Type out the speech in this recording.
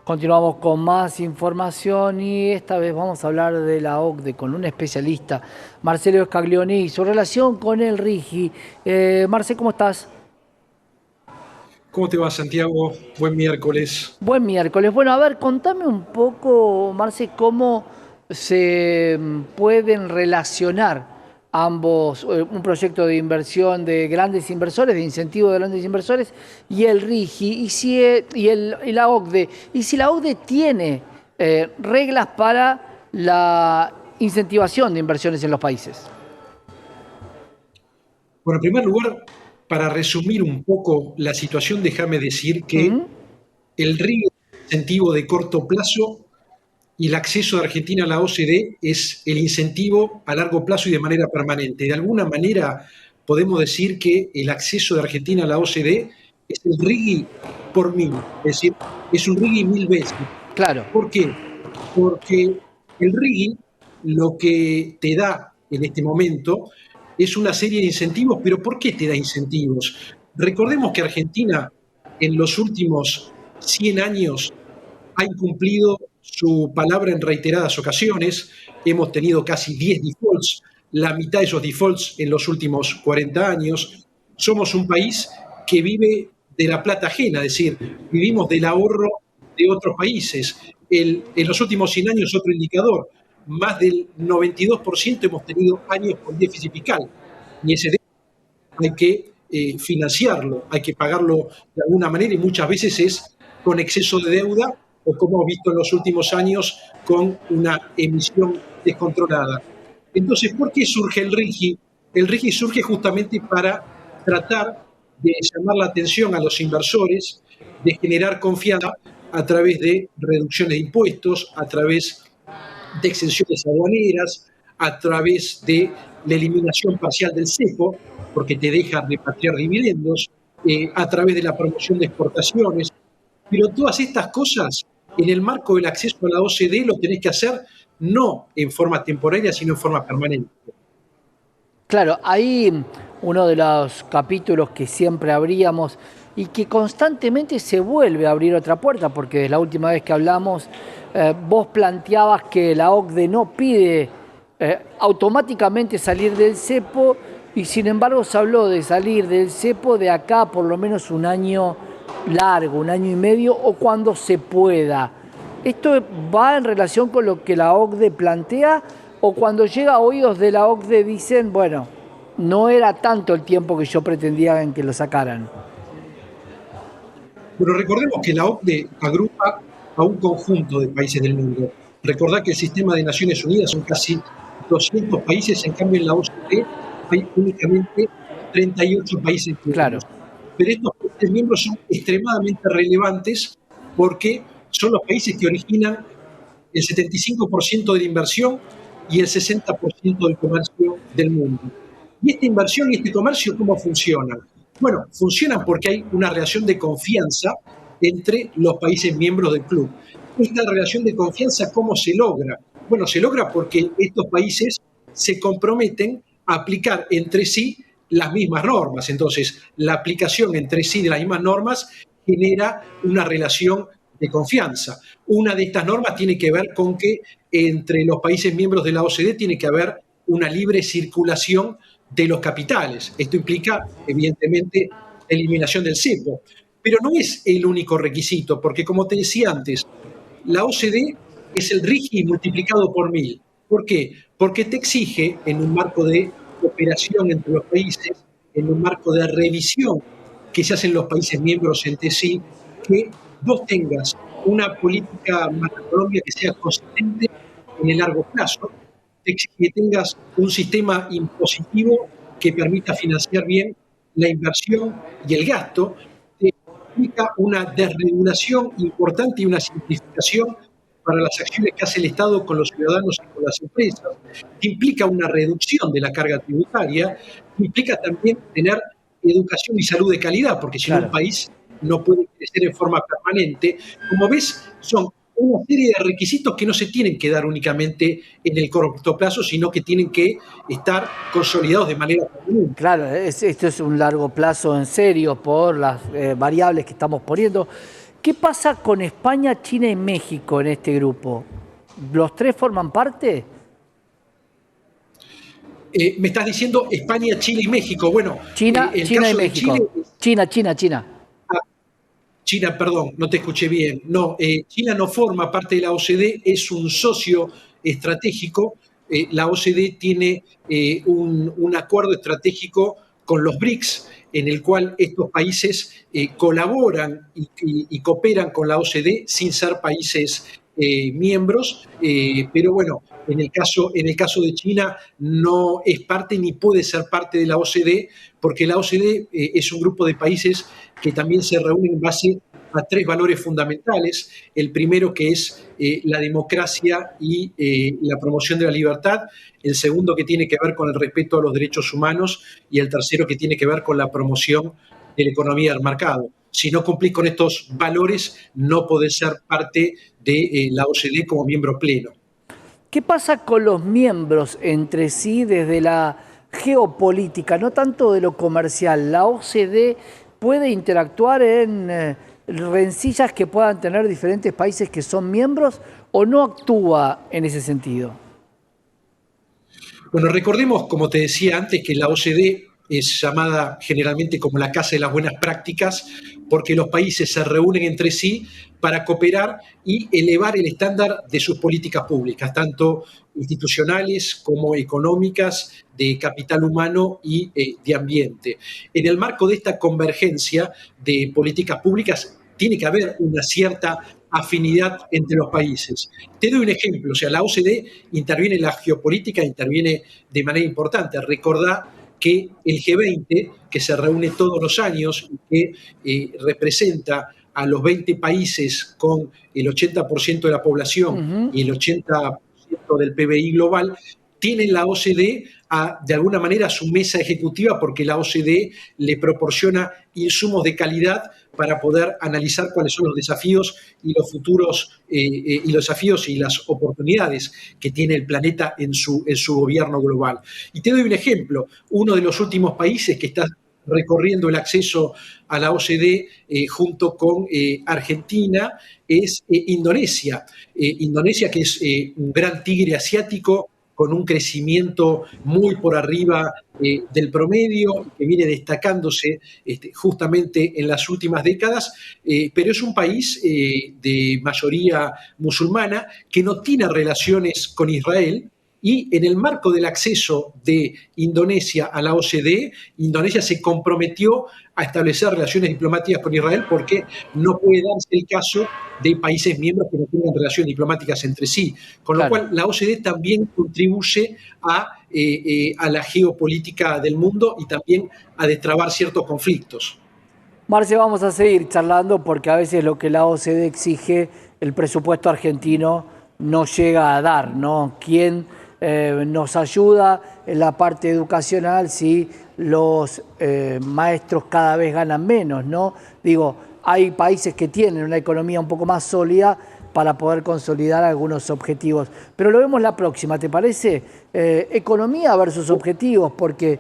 Continuamos con más información y esta vez vamos a hablar de la OCDE con un especialista, Marcelo Scaglioni, y su relación con el RIGI. Marce, ¿cómo estás? ¿Cómo te va, Santiago? Buen miércoles. Buen miércoles. Bueno, a ver, contame un poco, Marce, cómo se pueden relacionar ambos, un proyecto de inversión de grandes inversores, de incentivo de grandes inversores, y el RIGI, y la OCDE. Y si la OCDE tiene reglas para la incentivación de inversiones en los países. Bueno, en primer lugar, para resumir un poco la situación, déjame decir que Ujú. el RIG es un incentivo de corto plazo y el acceso de Argentina a la OCDE es el incentivo a largo plazo y de manera permanente. De alguna manera podemos decir que el acceso de Argentina a la OCDE es el RIGI por mil, es decir, es un RIGI mil veces. Claro. ¿Por qué? Porque el RIGI lo que te da en este momento es una serie de incentivos, pero ¿por qué te da incentivos? Recordemos que Argentina en los últimos 100 años ha incumplido su palabra en reiteradas ocasiones, hemos tenido casi 10 defaults, la mitad de esos defaults en los últimos 40 años, somos un país que vive de la plata ajena, es decir, vivimos del ahorro de otros países. En los últimos 100 años, otro indicador, más del 92% hemos tenido años con déficit fiscal. Y ese déficit hay que financiarlo, hay que pagarlo de alguna manera y muchas veces es con exceso de deuda o como hemos visto en los últimos años con una emisión descontrolada. Entonces, ¿por qué surge el RIGI? El RIGI surge justamente para tratar de llamar la atención a los inversores, de generar confianza a través de reducciones de impuestos, a través de exenciones aduaneras, a través de la eliminación parcial del cepo, porque te deja repatriar dividendos, a través de la promoción de exportaciones. Pero todas estas cosas, en el marco del acceso a la OCDE, lo tenés que hacer no en forma temporaria, sino en forma permanente. Claro, ahí uno de los capítulos que siempre abríamos y que constantemente se vuelve a abrir otra puerta, porque desde la última vez que hablamos, vos planteabas que la OCDE no pide automáticamente salir del cepo y sin embargo se habló de salir del cepo de acá por lo menos un año largo, un año y medio o cuando se pueda. ¿Esto va en relación con lo que la OCDE plantea o cuando llega a oídos de la OCDE dicen, bueno, no era tanto el tiempo que yo pretendía en que lo sacaran? Pero recordemos que la OCDE agrupa a un conjunto de países del mundo. Recordad que el sistema de Naciones Unidas son casi 200 países, en cambio en la OCDE hay únicamente 38 países Claro, miembros. Pero estos países miembros son extremadamente relevantes porque son los países que originan el 75% de la inversión y el 60% del comercio del mundo. ¿Y esta inversión y este comercio cómo funcionan? Bueno, funcionan porque hay una relación de confianza entre los países miembros del club. Esta relación de confianza, ¿cómo se logra? Bueno, se logra porque estos países se comprometen a aplicar entre sí las mismas normas. Entonces, la aplicación entre sí de las mismas normas genera una relación de confianza. Una de estas normas tiene que ver con que entre los países miembros de la OCDE tiene que haber una libre circulación de los capitales. Esto implica, evidentemente, la eliminación del cepo. Pero no es el único requisito, porque como te decía antes, la OCDE es el RIGI multiplicado por 1000. ¿Por qué? Porque te exige, en un marco de cooperación entre los países, en un marco de revisión que se hacen los países miembros entre sí, que vos tengas una política macroeconómica que sea consistente en el largo plazo, te exige que tengas un sistema impositivo que permita financiar bien la inversión y el gasto, implica una desregulación importante y una simplificación para las acciones que hace el Estado con los ciudadanos y con las empresas, implica una reducción de la carga tributaria, implica también tener educación y salud de calidad, porque si no un claro. país no puede crecer en forma permanente. Como ves, son una serie de requisitos que no se tienen que dar únicamente en el corto plazo, sino que tienen que estar consolidados de manera permanente. Claro, esto es un largo plazo en serio por las variables que estamos poniendo. ¿Qué pasa con España, China y México en este grupo? ¿Los tres forman parte? Me estás diciendo España, Chile y México. Bueno, China, el China y caso de Chile, México. China. China, perdón, no te escuché bien. No, China no forma parte de la OCDE, es un socio estratégico. La OCDE tiene un acuerdo estratégico con los BRICS, en el cual estos países colaboran y cooperan con la OCDE sin ser países miembros, pero bueno, en el caso de China no es parte ni puede ser parte de la OCDE, porque la OCDE es un grupo de países que también se reúnen en base a tres valores fundamentales. El primero, que es la democracia y la promoción de la libertad. El segundo, que tiene que ver con el respeto a los derechos humanos. Y el tercero, que tiene que ver con la promoción de la economía del mercado. Si no cumplís con estos valores, no podés ser parte de la OCDE como miembro pleno. ¿Qué pasa con los miembros entre sí desde la geopolítica, no tanto de lo comercial? ¿La OCDE puede interactuar en rencillas que puedan tener diferentes países que son miembros o no actúa en ese sentido? Bueno, recordemos, como te decía antes, que la OCDE es llamada generalmente como la Casa de las Buenas Prácticas, porque los países se reúnen entre sí para cooperar y elevar el estándar de sus políticas públicas, tanto institucionales como económicas, de capital humano y de ambiente. En el marco de esta convergencia de políticas públicas, tiene que haber una cierta afinidad entre los países. Te doy un ejemplo, o sea, la OCDE interviene en la geopolítica, interviene de manera importante. Recordá que el G20, que se reúne todos los años y que representa a los 20 países con el 80% de la población y el 80% del PBI global, tiene la OCDE de alguna manera su mesa ejecutiva, porque la OCDE le proporciona insumos de calidad para poder analizar cuáles son los desafíos y los futuros y los desafíos y las oportunidades que tiene el planeta en su gobierno global. Y te doy un ejemplo. Uno de los últimos países que está recorriendo el acceso a la OCDE junto con Argentina es Indonesia. Indonesia, que es un gran tigre asiático con un crecimiento muy por arriba del promedio, que viene destacándose justamente en las últimas décadas, pero es un país de mayoría musulmana que no tiene relaciones con Israel. Y en el marco del acceso de Indonesia a la OCDE, Indonesia se comprometió a establecer relaciones diplomáticas con Israel, porque no puede darse el caso de países miembros que no tengan relaciones diplomáticas entre sí. Con lo Claro. cual, la OCDE también contribuye a la geopolítica del mundo y también a destrabar ciertos conflictos. Marce, vamos a seguir charlando porque a veces lo que la OCDE exige, el presupuesto argentino no llega a dar, ¿no? ¿Quién nos ayuda en la parte educacional si los maestros cada vez ganan menos, ¿no? Digo, hay países que tienen una economía un poco más sólida para poder consolidar algunos objetivos. Pero lo vemos la próxima, ¿te parece? Economía versus objetivos, porque